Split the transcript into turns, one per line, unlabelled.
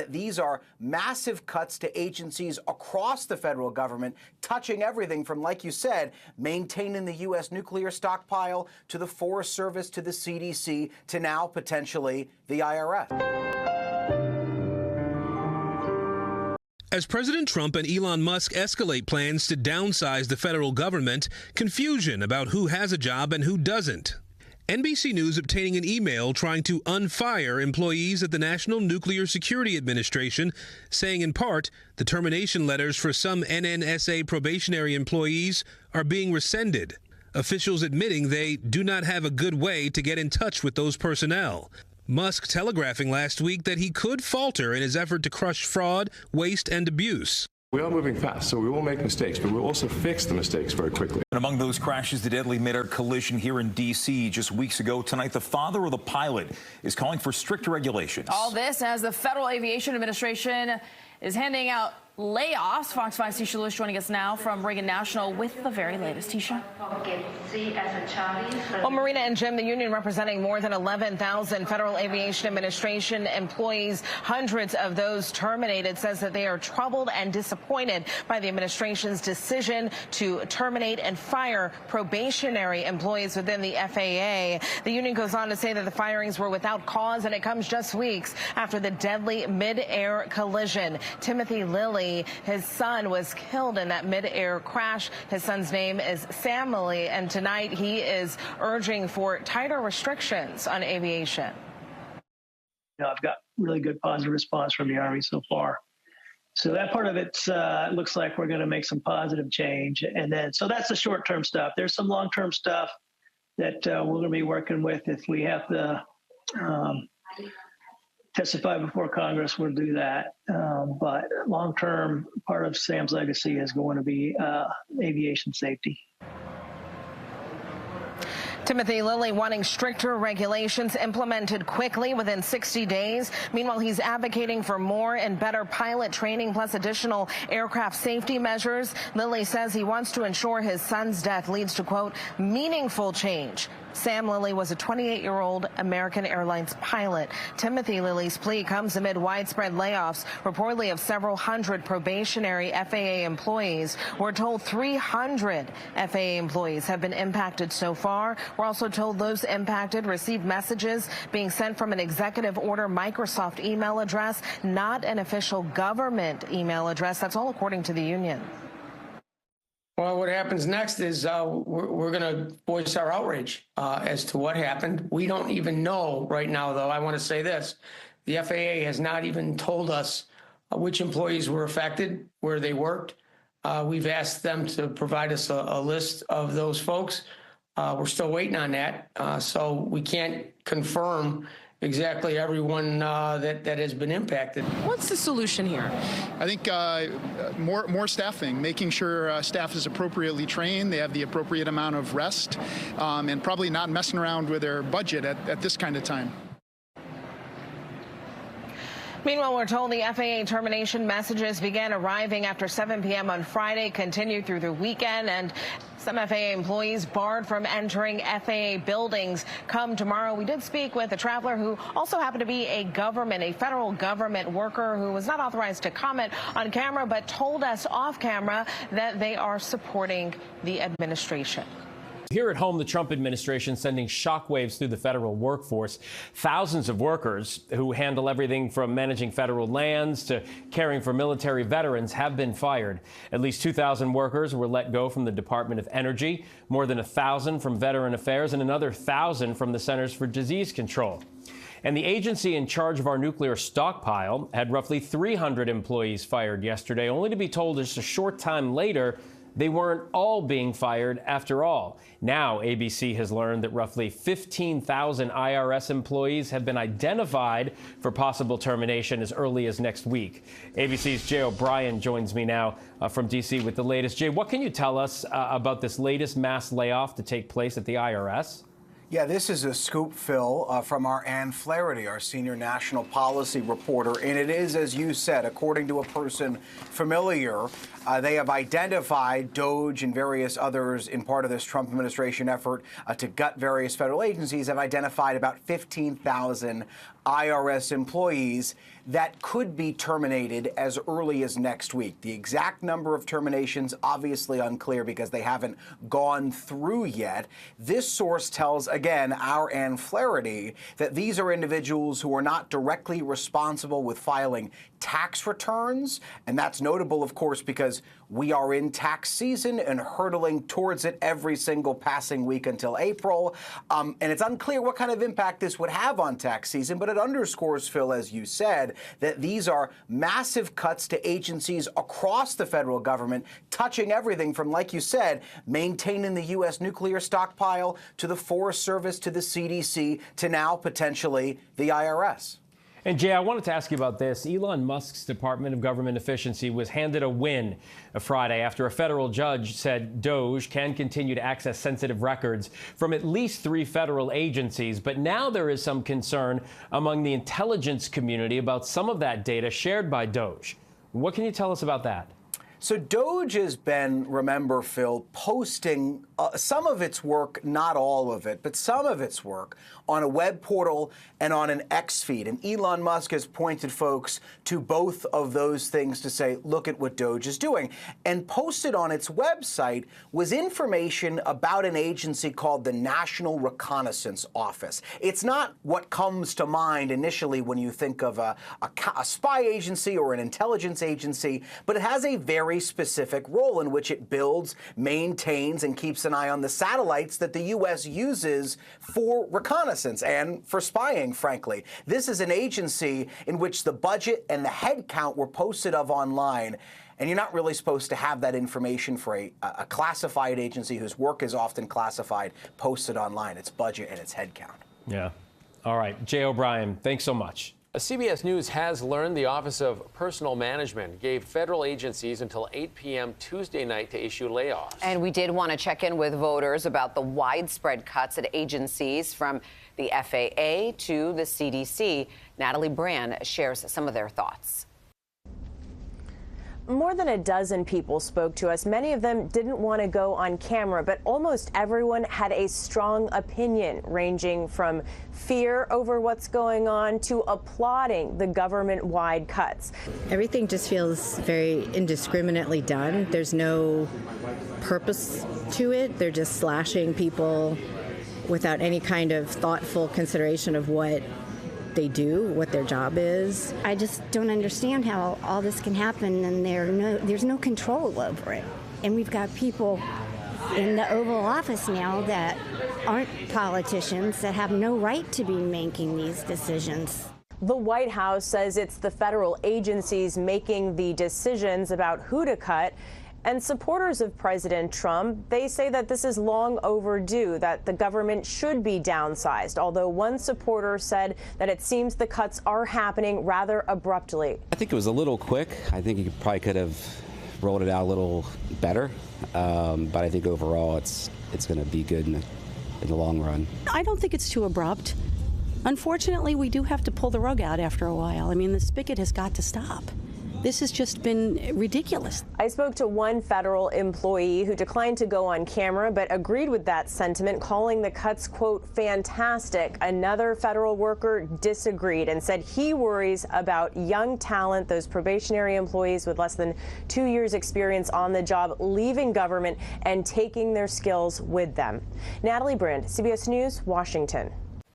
These are massive cuts to agencies across the federal government, touching everything from, like you said, maintaining the U.S. nuclear stockpile to the Forest Service to the CDC to now potentially the IRS.
As President Trump and Elon Musk escalate plans to downsize the federal government, confusion about who has a job and who doesn't. NBC News obtaining an email trying to unfire employees at the National Nuclear Security Administration, saying in part the termination letters for some NNSA probationary employees are being rescinded. Officials admitting they do not have a good way to get in touch with those personnel. Musk telegraphing last week that he could falter in his effort to crush fraud, waste, and abuse.
We are moving fast, so we will make mistakes, but we'll also fix the mistakes very quickly.
And among those crashes, the deadly mid-air collision here in D.C. just weeks ago. Tonight, the father of the pilot is calling for stricter regulations.
All this as the Federal Aviation Administration is handing out layoffs. Fox 5's Tisha Lewis joining us now from Reagan National with the very latest. Tisha.
Well, Marina and Jim, the union representing more than 11,000 Federal Aviation Administration employees, hundreds of those terminated, says that they are troubled and disappointed by the administration's decision to terminate and fire probationary employees within the FAA. The union goes on to say that the firings were without cause, and it comes just weeks after the deadly mid-air collision. Timothy Lilly, his son, was killed in that mid-air crash. His son's name is Sam Lilly, and tonight he is urging for tighter restrictions on aviation.
I've got really good positive response from the Army so far. So that part of it looks like we're going to make some positive change. And then, so that's the short-term stuff. There's some long-term stuff that we're going to be working with. If we have to testify before Congress, we'll do that. But long-term part of Sam's legacy is going to be aviation safety.
Timothy Lilly wanting stricter regulations implemented quickly within 60 days. Meanwhile, he's advocating for more and better pilot training plus additional aircraft safety measures. Lilly says he wants to ensure his son's death leads to, quote, meaningful change. Sam Lilly was a 28-year-old American Airlines pilot. Timothy Lilly's plea comes amid widespread layoffs, reportedly of several hundred probationary FAA employees. We're told 300 FAA employees have been impacted so far. We're also told those impacted received messages being sent from an executive order Microsoft email address, not an official government email address. That's all according to the union.
Well, what happens next is we're going to voice our outrage as to what happened. We don't even know right now, though. I want to say this. The FAA has not even told us which employees were affected, where they worked. We've asked them to provide us a list of those folks. We're still waiting on that, so we can't confirm exactly everyone that has been impacted.
What's the solution here?
I think more staffing, making sure staff is appropriately trained, they have the appropriate amount of rest, and probably not messing around with their budget at this kind of time.
Meanwhile, we're told the FAA termination messages began arriving after 7 p.m. on Friday, continued through the weekend, and some FAA employees barred from entering FAA buildings come tomorrow. We did speak with a traveler who also happened to be a federal government worker who was not authorized to comment on camera, but told us off camera that they are supporting the administration.
Here at home, the Trump administration sending shockwaves through the federal workforce. Thousands of workers who handle everything from managing federal lands to caring for military veterans have been fired. At least 2,000 workers were let go from the Department of Energy, more than 1,000 from Veteran Affairs, and another 1,000 from the Centers for Disease Control. And the agency in charge of our nuclear stockpile had roughly 300 employees fired yesterday, only to be told just a short time later they weren't all being fired after all. Now, ABC has learned that roughly 15,000 IRS employees have been identified for possible termination as early as next week. ABC's Jay O'Brien joins me now from D.C. with the latest. Jay, what can you tell us about this latest mass layoff to take place at the IRS?
Yeah, this is a scoop, Phil, from our Ann Flaherty, our senior national policy reporter. And it is, as you said, according to a person familiar, they have identified DOGE and various others in part of this Trump administration effort to gut various federal agencies, have identified about 15,000 IRS employees that could be terminated as early as next week. The exact number of terminations obviously unclear because they haven't gone through yet. This source tells, again, our Ann Flaherty that these are individuals who are not directly responsible with filing tax returns. And that's notable, of course, because we are in tax season and hurtling towards it every single passing week until April. And it's unclear what kind of impact this would have on tax season, but it underscores, Phil, as you said, that these are massive cuts to agencies across the federal government, touching everything from, like you said, maintaining the U.S. nuclear stockpile to the Forest Service to the CDC to now potentially the IRS.
And Jay, I wanted to ask you about this. Elon Musk's Department of Government Efficiency was handed a win Friday after a federal judge said Doge can continue to access sensitive records from at least 3 federal agencies. But now there is some concern among the intelligence community about some of that data shared by Doge. What can you tell us about that?
So Doge has been, remember, Phil, posting some of its work, not all of it, but some of its work on a web portal and on an X feed. And Elon Musk has pointed folks to both of those things to say, look at what Doge is doing. And posted on its website was information about an agency called the National Reconnaissance Office. It's not what comes to mind initially when you think of a spy agency or an intelligence agency, but it has a very specific role in which it builds, maintains, and keeps an eye on the satellites that the U.S. uses for reconnaissance and for spying, frankly. This is an agency in which the budget and the headcount were posted of online. And you're not really supposed to have that information for a classified agency whose work is often classified posted online. Its budget and its headcount.
Yeah. All right. Jay O'Brien, thanks so much.
CBS News has learned the Office of Personnel Management gave federal agencies until 8 p.m. Tuesday night to issue layoffs.
And we did want to check in with voters about the widespread cuts at agencies from the FAA to the CDC. Natalie Brand shares some of their thoughts.
More than a dozen people spoke to us. Many of them didn't want to go on camera, but almost everyone had a strong opinion, ranging from fear over what's going on to applauding the government-wide cuts.
Everything just feels very indiscriminately done. There's no purpose to it. They're just slashing people without any kind of thoughtful consideration of what they do, what their job is.
I just don't understand how all this can happen and there's no control over it. And we've got people in the Oval Office now that aren't politicians, that have no right to be making these decisions.
The White House says it's the federal agencies making the decisions about who to cut. And supporters of President Trump, they say that this is long overdue, that the government should be downsized, although one supporter said that it seems the cuts are happening rather abruptly.
I think it was a little quick. I think you probably could have rolled it out a little better, but I think overall it's going to be good in the long run.
I don't think it's too abrupt. Unfortunately, we do have to pull the rug out after a while. I mean, the spigot has got to stop. This has just been ridiculous.
I spoke to one federal employee who declined to go on camera, but agreed with that sentiment, calling the cuts, quote, fantastic. Another federal worker disagreed and said he worries about young talent, those probationary employees with less than 2 years experience on the job, leaving government and taking their skills with them. Natalie Brand, CBS News, Washington.